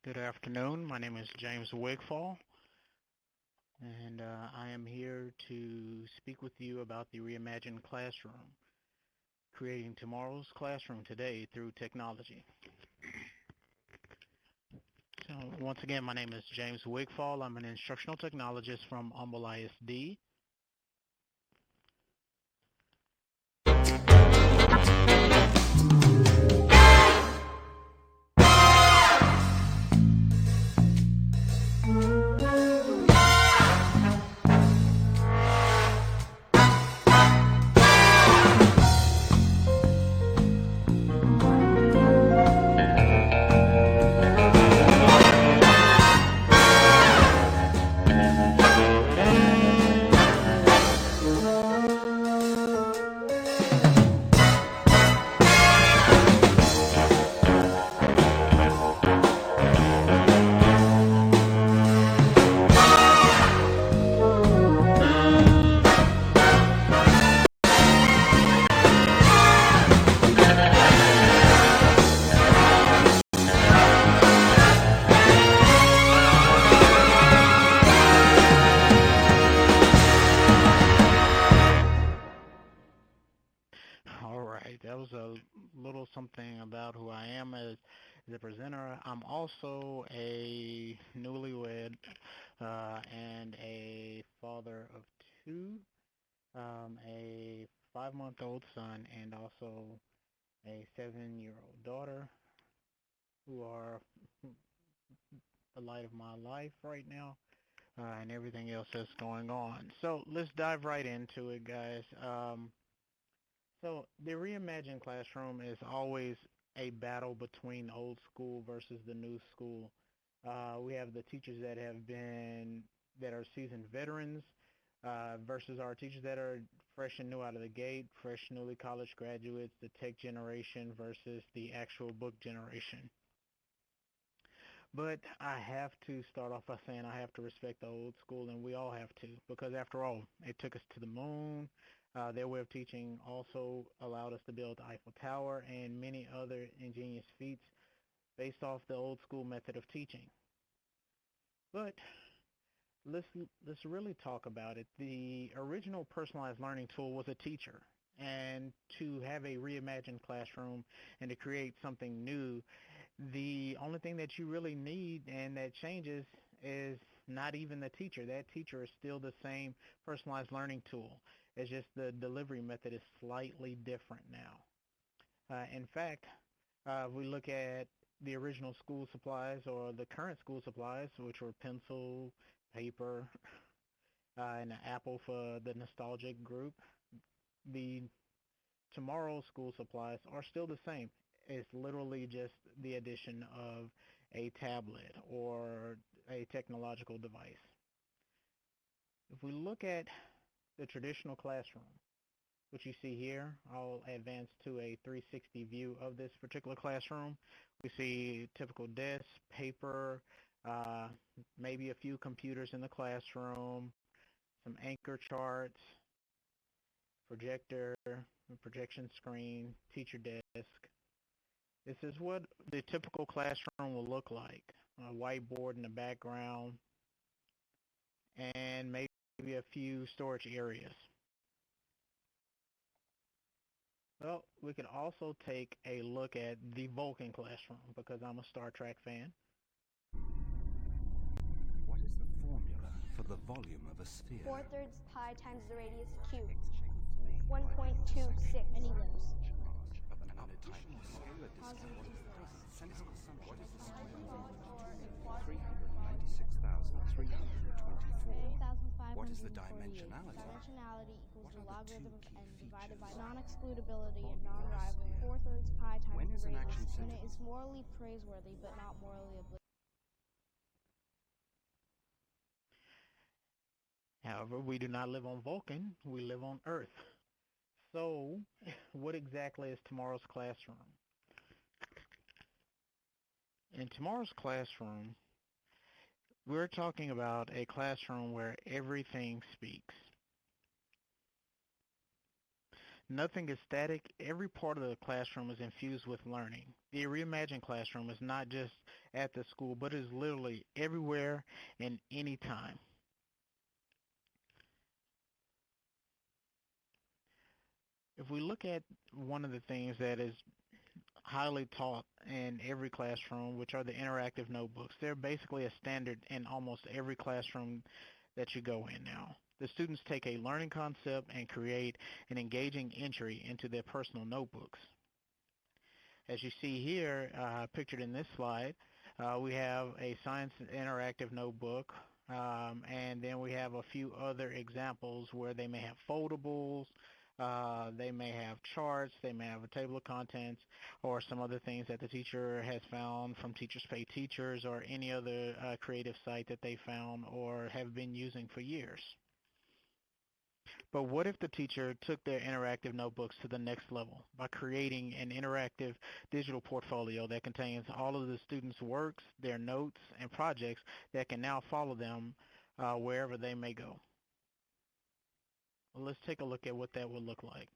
Good afternoon. My name is James Wigfall, and I am here to speak with you about the Reimagined Classroom, creating tomorrow's classroom today through technology. So once again, my name is James Wigfall. I'm an instructional technologist from Humble ISD. All right, that was a little something about who I am as a presenter. I'm also a newlywed and a father of two, a 5-month-old son, and also a 7-year-old daughter, who are the light of my life right now, and everything else that's going on. So let's dive right into it, guys. So the reimagined classroom is always a battle between old school versus the new school. We have the teachers that are seasoned veterans versus our teachers that are fresh and new out of the gate, fresh newly college graduates, the tech generation versus the actual book generation. But I have to start off by saying I have to respect the old school, and we all have to, because after all, it took us to the moon. Their way of teaching also allowed us to build the Eiffel Tower and many other ingenious feats based off the old school method of teaching. But let's let's really talk about it. The original personalized learning tool was a teacher, and to have a reimagined classroom and to create something new, the only thing that you really need and that changes is not even the teacher. That teacher is still the same personalized learning tool. It's just the delivery method is slightly different now. In fact, if we look at the original school supplies or the current school supplies, which were pencil, paper, and an apple for the nostalgic group, the tomorrow's school supplies are still the same. It's literally just the addition of a tablet or a technological device. If we look at the traditional classroom, which you see here, I'll advance to a 360 view of this particular classroom. We see typical desk, paper, uh, maybe a few computers in the classroom, some anchor charts, projector, projection screen, teacher desk. This is what the typical classroom will look like. A whiteboard in the background and maybe a few storage areas. Well, we could also take a look at the Vulcan Classroom because I'm a Star Trek fan. What is the formula for the volume of a sphere? 4/3 pi times the radius cubed. 1.26. Any limbs? Of an untidy scalar Positive discount. two-thirds. Sensible assumption is the square root of 396,324. What is the dimensionality? Dimensionality equals What the are the two logarithm of key n divided by features? non-excludability and non-rivalry. 4/3 pi times When the is an radius. action When sentence? it is morally praiseworthy but not morally obligatory. However, we do not live on Vulcan, we live on Earth. So, what exactly is tomorrow's classroom? In tomorrow's classroom, we're talking about a classroom where everything speaks. Nothing is static. Every part of the classroom is infused with learning. The reimagined classroom is not just at the school, but is literally everywhere and anytime. If we look at one of the things that is highly taught in every classroom, which are the interactive notebooks, they're basically a standard in almost every classroom that you go in now. The students take a learning concept and create an engaging entry into their personal notebooks. As you see here, pictured in this slide, we have a science interactive notebook, and then we have a few other examples where they may have foldables, they may have charts, they may have a table of contents, or some other things that the teacher has found from Teachers Pay Teachers or any other creative site that they found or have been using for years. But what if the teacher took their interactive notebooks to the next level by creating an interactive digital portfolio that contains all of the students' works, their notes, and projects that can now follow them wherever they may go? Well, let's take a look at what that would look like.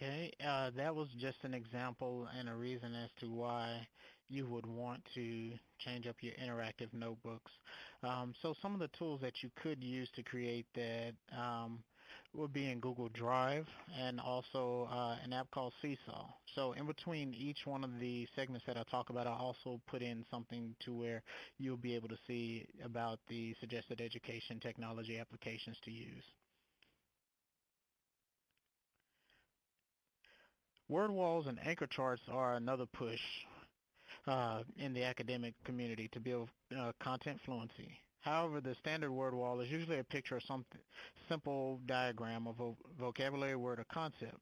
Okay, that was just an example and a reason as to why you would want to change up your interactive notebooks. So some of the tools that you could use to create that would be in Google Drive and also an app called Seesaw. So in between each one of the segments that I talk about, I also put in something to where you'll be able to see about the suggested education technology applications to use. Word walls and anchor charts are another push in the academic community to build content fluency. However, the standard word wall is usually a picture of some simple diagram of a vocabulary word or concept,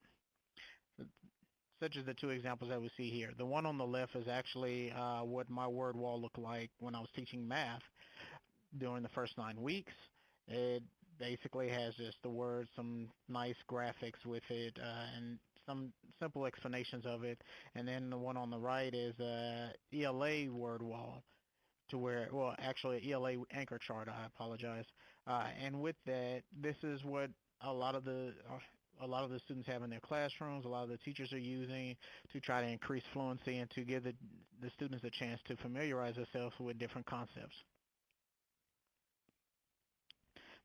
such as the two examples that we see here. The one on the left is actually what my word wall looked like when I was teaching math during the first 9 weeks. It basically has just the words, some nice graphics with it, and some simple explanations of it, and then the one on the right is a ELA word wall to where, well, actually ELA anchor chart. I apologize. And with that, this is what a lot of the a lot of the students have in their classrooms. A lot of the teachers are using to try to increase fluency and to give the students a chance to familiarize themselves with different concepts.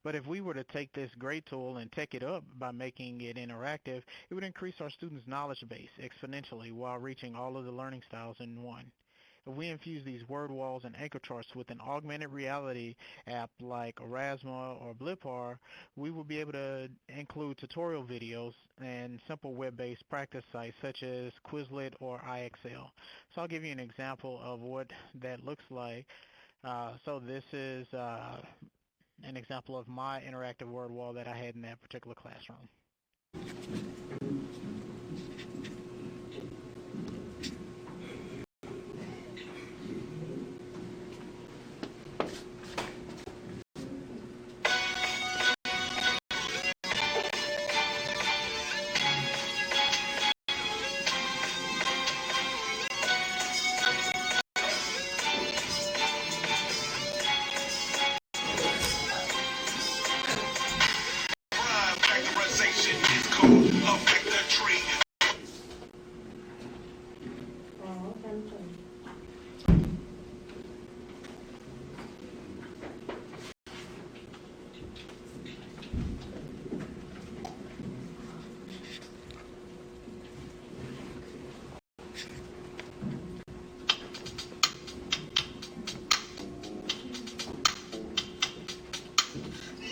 But if we were to take this great tool and take it up by making it interactive, it would increase our students' knowledge base exponentially while reaching all of the learning styles in one. If we infuse these word walls and anchor charts with an augmented reality app like Erasmus or Blipar, we will be able to include tutorial videos and simple web-based practice sites such as Quizlet or IXL. So I'll give you an example of what that looks like. So this is an example of my interactive word wall that I had in that particular classroom.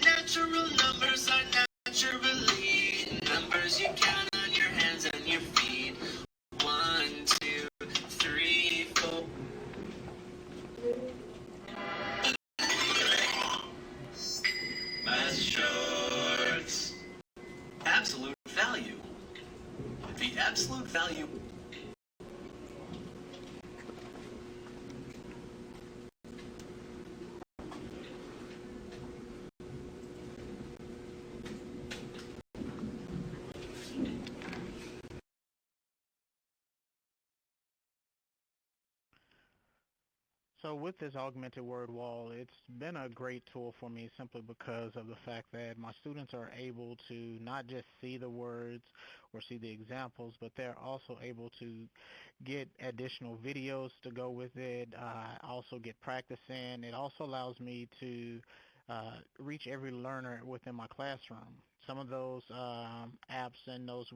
Natural numbers are naturally numbers you count on your hands and your feet. 1, 2, 3, 4. Math shorts. Absolute value. The absolute value. So with this augmented word wall, it's been a great tool for me simply because of the fact that my students are able to not just see the words or see the examples, but they're also able to get additional videos to go with it, also get practice in. It also allows me to reach every learner within my classroom. Some of those apps and those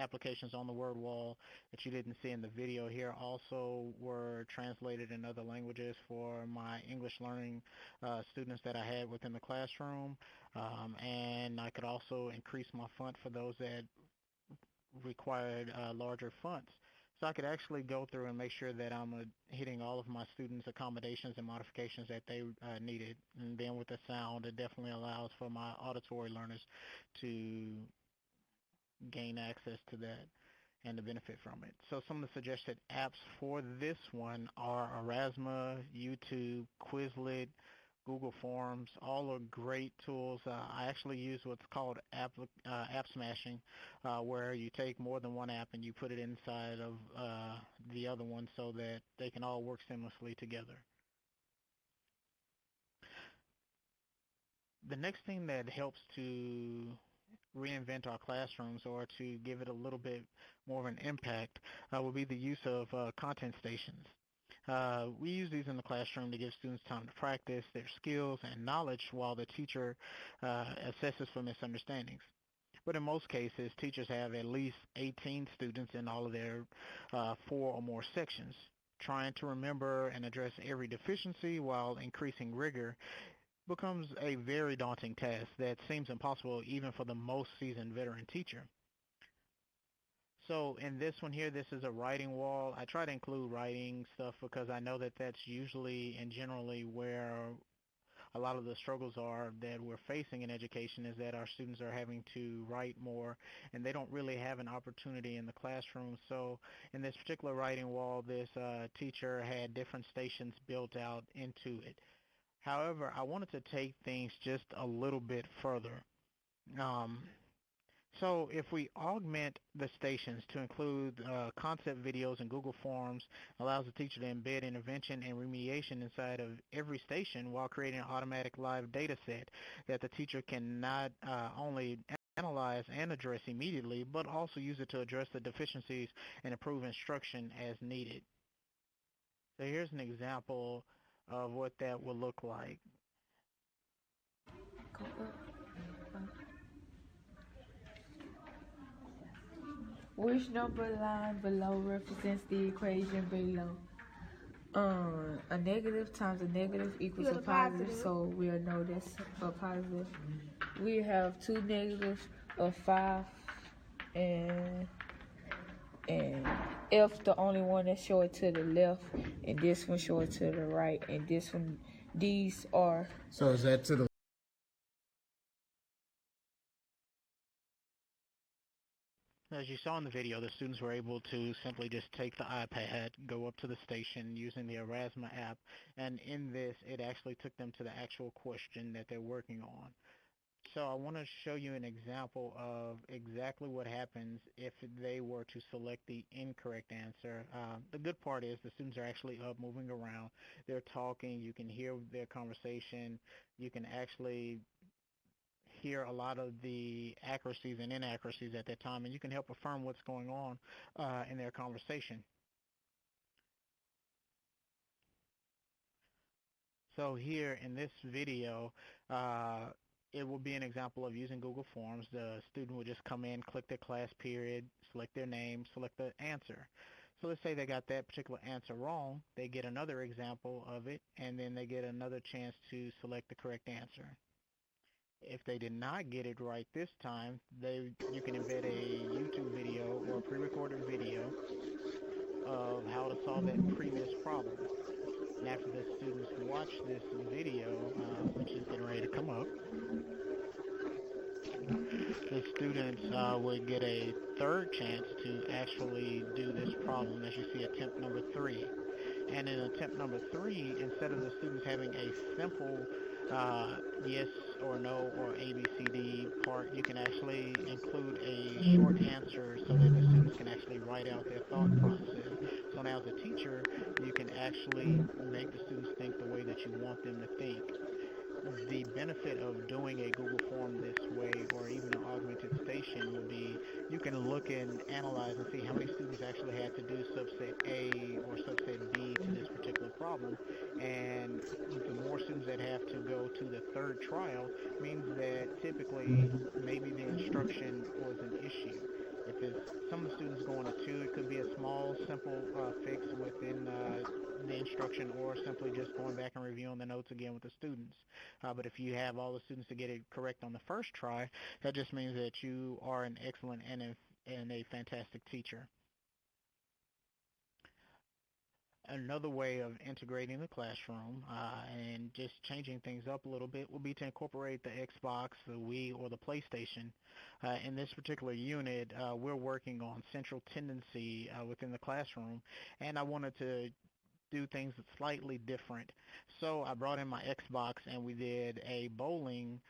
applications on the word wall that you didn't see in the video here also were translated in other languages for my English learning students that I had within the classroom. And I could also increase my font for those that required larger fonts. So I could actually go through and make sure that I'm hitting all of my students' accommodations and modifications that they needed. And then with the sound, it definitely allows for my auditory learners to gain access to that and to benefit from it. So some of the suggested apps for this one are Erasmus, YouTube, Quizlet, Google Forms. All are great tools. I actually use what's called app smashing, where you take more than one app and you put it inside of the other one so that they can all work seamlessly together. The next thing that helps to reinvent our classrooms or to give it a little bit more of an impact will be the use of content stations. We use these in the classroom to give students time to practice their skills and knowledge while the teacher assesses for misunderstandings. But in most cases, teachers have at least 18 students in all of their 4 or more sections. Trying to remember and address every deficiency while increasing rigor becomes a very daunting task that seems impossible even for the most seasoned veteran teacher. So in this one here, this is a writing wall. I try to include writing stuff because I know that that's usually and generally where a lot of the struggles are that we're facing in education, is that our students are having to write more and they don't really have an opportunity in the classroom. So in this particular writing wall, this teacher had different stations built out into it. However, I wanted to take things just a little bit further. Um, So if we augment the stations to include concept videos and Google Forms, allows the teacher to embed intervention and remediation inside of every station while creating an automatic live data set that the teacher can not only analyze and address immediately, but also use it to address the deficiencies and improve instruction as needed. So here's an example of what that would look like. Which number line below represents the equation below? A negative times a negative equals a positive, so we'll know that's a positive. We have two negatives of 5, and F the only one that's showing to the left, and this one showing to the right, and this one, these are. So is that to the As you saw in the video, the students were able to simply just take the iPad, go up to the station using the Erasmus app, and in this, it actually took them to the actual question that they're working on. So I want to show you an example of exactly what happens if they were to select the incorrect answer. The good part is the students are actually up, moving around. They're talking. You can hear their conversation. You can actually hear a lot of the accuracies and inaccuracies at that time, and you can help affirm what's going on in their conversation. So here in this video, it will be an example of using Google Forms. The student will just come in, click their class period, select their name, select the answer. So let's say they got that particular answer wrong. They get another example of it, and then they get another chance to select the correct answer. If they did not get it right this time, you can embed a YouTube video or a pre-recorded video of how to solve that previous problem. And after the students watch this video, which is getting ready to come up, the students would get a third chance to actually do this problem, as you see attempt number 3. And in attempt number 3, instead of the students having a simple yes or no or ABCD part, you can actually include a short answer so that the students can actually write out their thought process. So now as a teacher, you can actually make the students think the way that you want them to think. The benefit of doing a Google form this way, or even an augmented station, would be you can look and analyze and see how many students actually had to do subset A or subset B to this particular problem, and the more students that have to go to the third trial means that typically maybe the instruction was an issue. If it's some of the students going to 2, it could be a small, simple fix within the instruction, or simply just going back and reviewing the notes again with the students. But if you have all the students to get it correct on the first try, that just means that you are an excellent and a fantastic teacher. Another way of integrating the classroom and just changing things up a little bit will be to incorporate the Xbox, the Wii, or the PlayStation. In this particular unit, we're working on central tendency within the classroom, and I wanted to do things slightly different. So I brought in my Xbox, and we did a bowling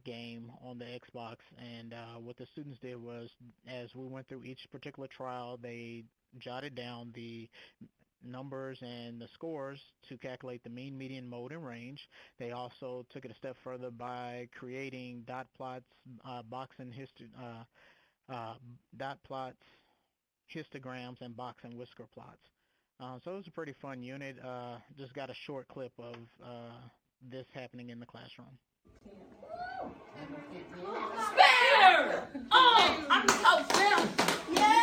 game on the Xbox, and what the students did was, as we went through each particular trial, they jotted down the numbers and the scores to calculate the mean, median, mode, and range. They also took it a step further by creating dot plots, box and dot plots, histograms, and box and whisker plots. So it was a pretty fun unit. Just got a short clip of this happening in the classroom. Spare! Oh, I'm so filmed. Yeah.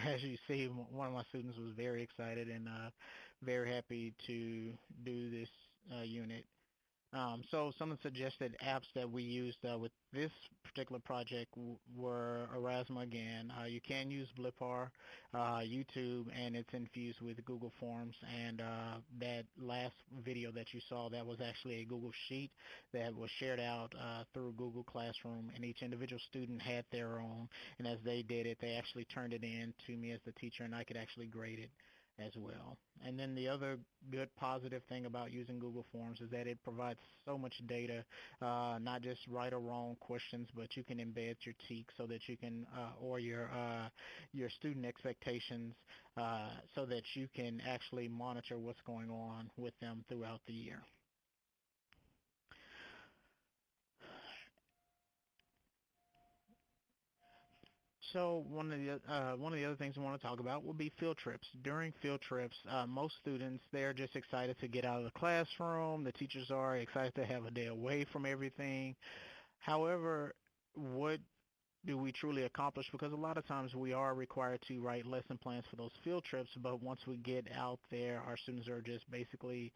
As you see, one of my students was very excited and very happy to do this unit. So some of the suggested apps that we used with this particular project were Erasmus again. You can use Blipar, YouTube, and it's infused with Google Forms. And that last video that you saw, that was actually a Google Sheet that was shared out through Google Classroom, and each individual student had their own. And as they did it, they actually turned it in to me as the teacher, and I could actually grade it. as well. And then the other good positive thing about using Google Forms is that it provides so much data, not just right or wrong questions, but you can embed your TEAC so that you can, or your student expectations, so that you can actually monitor what's going on with them throughout the year. So one of the other things I want to talk about will be field trips. During field trips, most students they're just excited to get out of the classroom. The teachers are excited to have a day away from everything. However, what do we truly accomplish? Because a lot of times we are required to write lesson plans for those field trips, but once we get out there, our students are just basically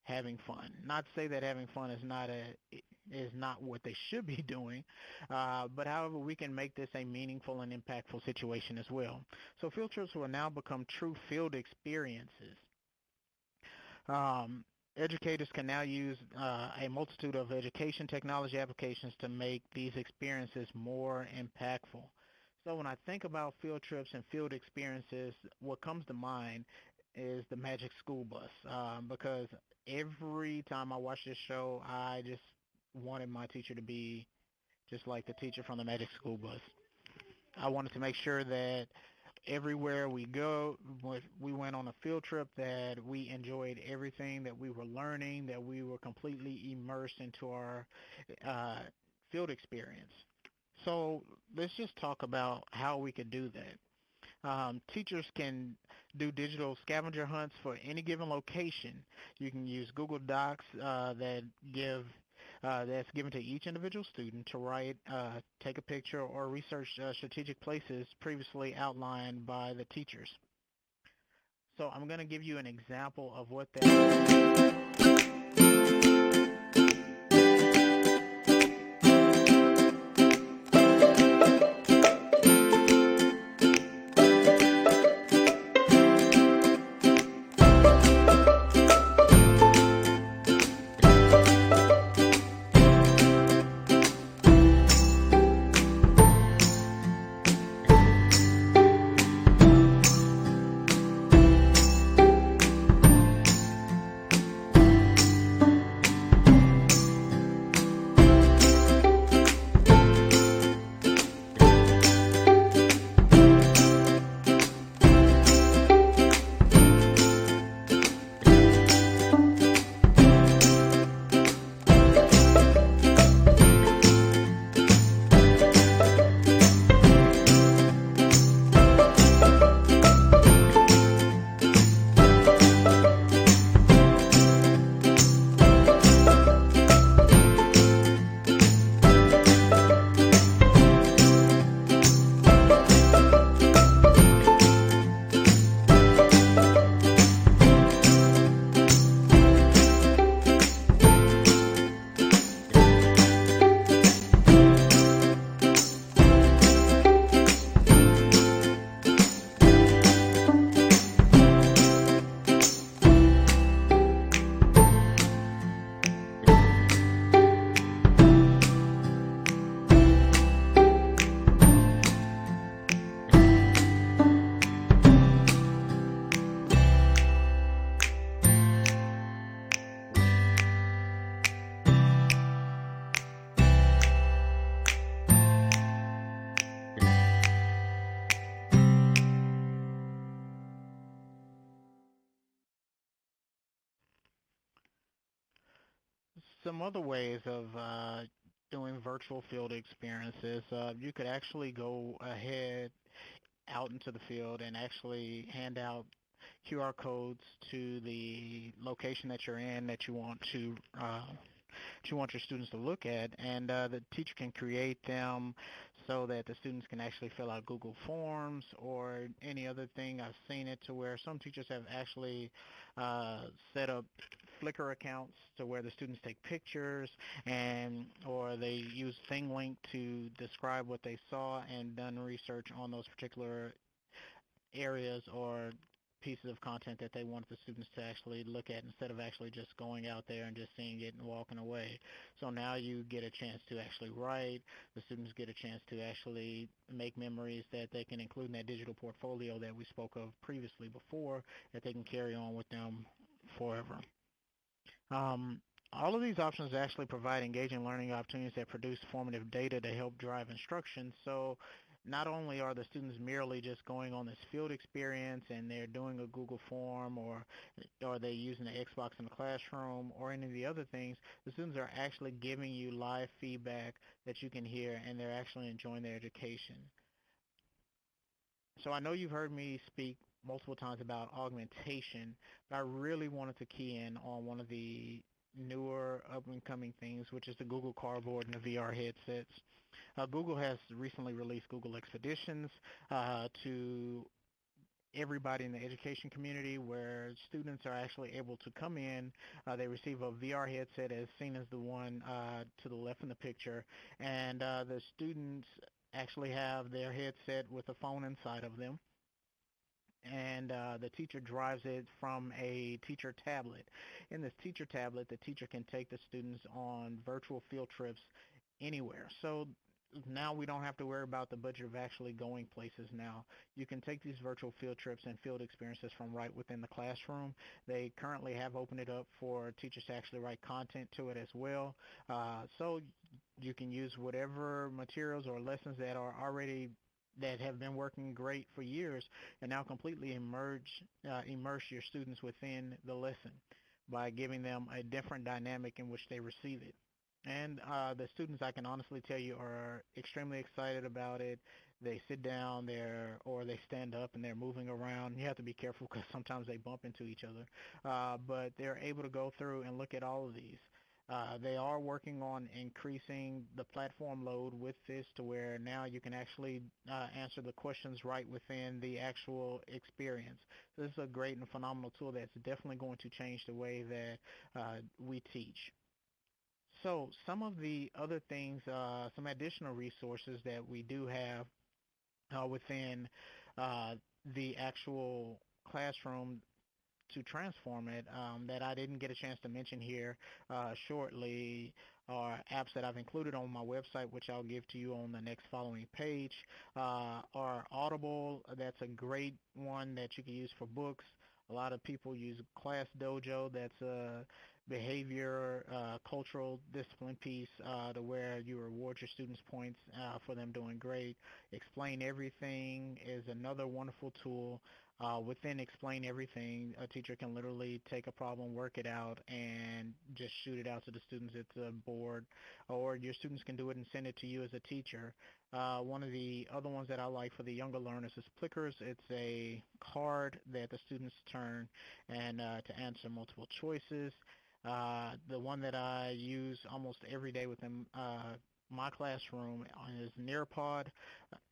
having fun. Not to say that having fun is not what they should be doing, but however, we can make this a meaningful and impactful situation as well. So field trips will now become true field experiences. Um, Educators can now use a multitude of education technology applications to make these experiences more impactful. So when I think about field trips and field experiences, what comes to mind is the Magic School Bus, because every time I watch this show, I just wanted my teacher to be just like the teacher from the Magic School Bus. I wanted to make sure that everywhere we go, we went on a field trip, that we enjoyed everything that we were learning, that we were completely immersed into our uh, field experience. So let's just talk about how we could do that. Teachers can do digital scavenger hunts for any given location. You can use Google Docs that's given to each individual student to write, take a picture, or research strategic places previously outlined by the teachers. So I'm going to give you an example of what that. Some other ways of doing virtual field experiences, you could actually go ahead out into the field and actually hand out QR codes to the location that you're in that you want your students to look at, and the teacher can create them so that the students can actually fill out Google Forms or any other thing. I've seen it to where some teachers have actually uh, set up Flickr accounts to where the students take pictures and or they use ThingLink to describe what they saw and done research on those particular areas or pieces of content that they wanted the students to actually look at instead of actually just going out there and just seeing it and walking away. So now you get a chance to actually write. The students get a chance to actually make memories that they can include in that digital portfolio that we spoke of previously before, that they can carry on with them forever. Um, all of these options actually provide engaging learning opportunities that produce formative data to help drive instruction. So not only are the students merely just going on this field experience and they're doing a Google form, or they using the Xbox in the classroom or any of the other things, the students are actually giving you live feedback that you can hear, and they're actually enjoying their education. So I know you've heard me speak multiple times about augmentation, but I really wanted to key in on one of the newer up-and-coming things, which is the Google Cardboard and the VR headsets. Google has recently released Google Expeditions to everybody in the education community, where students are actually able to come in. They receive a VR headset as seen as the one to the left in the picture, and the students actually have their headset with a phone inside of them, and the teacher drives it from a teacher tablet. In this teacher tablet, the teacher can take the students on virtual field trips anywhere. So now we don't have to worry about the budget of actually going places now. You can take these virtual field trips and field experiences from right within the classroom. They currently have opened it up for teachers to actually write content to it as well. So you can use whatever materials or lessons that have been working great for years, and now completely immerse your students within the lesson by giving them a different dynamic in which they receive it. And the students, I can honestly tell you, are extremely excited about it. They sit down there or they stand up and they're moving around. You have to be careful because sometimes they bump into each other. But they're able to go through and look at all of these. They are working on increasing the platform load with this to where now you can actually answer the questions right within the actual experience. So this is a great and phenomenal tool that's definitely going to change the way that we teach. So some of the other things, some additional resources that we do have within uh, the actual classroom to transform it, that I didn't get a chance to mention here shortly, are apps that I've included on my website, which I'll give to you on the next following page, are Audible. That's a great one that you can use for books. A lot of people use Class Dojo. That's a behavior, cultural discipline piece to where you reward your students points for them doing great. Explain Everything is another wonderful tool. Within Explain Everything, a teacher can literally take a problem, work it out, and just shoot it out to the students. It's a board, or your students can do it and send it to you as a teacher. One of the other ones that I like for the younger learners is Plickers. It's a card that the students turn and to answer multiple choices. The one that I use almost every day within my classroom is Nearpod,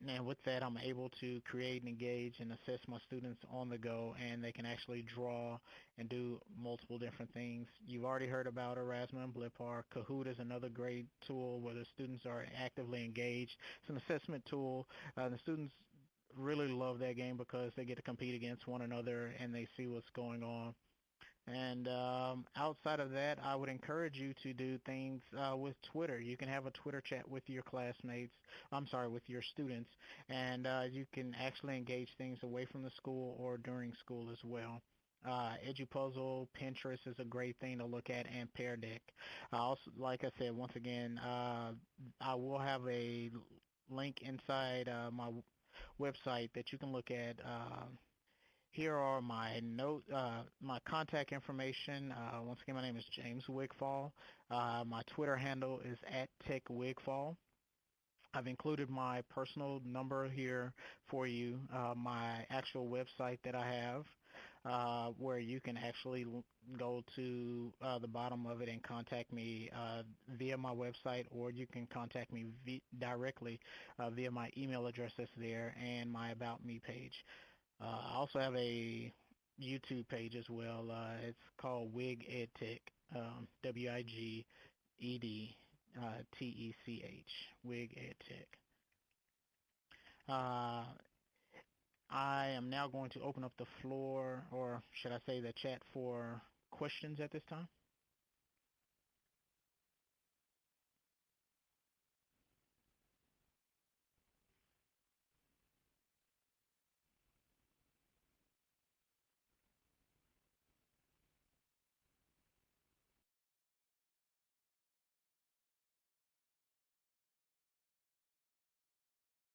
and with that I'm able to create and engage and assess my students on the go, and they can actually draw and do multiple different things. You've already heard about Erasmus and Blipar. Kahoot is another great tool where the students are actively engaged. It's an assessment tool. The students really love that game because they get to compete against one another and they see what's going on. And outside of that, I would encourage you to do things with Twitter. You can have a Twitter chat with your classmates, with your students, and you can actually engage things away from the school or during school as well. Edupuzzle, Pinterest is a great thing to look at, and Pear Deck. Also, like I said, once again, I will have a link inside my website that you can look at. Here are my my contact information. Once again, my name is James Wigfall. My Twitter handle is @TechWigfall. I've included my personal number here for you, my actual website that I have, where you can actually go to the bottom of it and contact me via my website, or you can contact me directly via my email address that's there and my About Me page. I also have a YouTube page as well. It's called Wig EdTech, WIGEDTECH, Wig EdTech. Uh, I am now going to open up the floor, or should I say the chat, for questions at this time.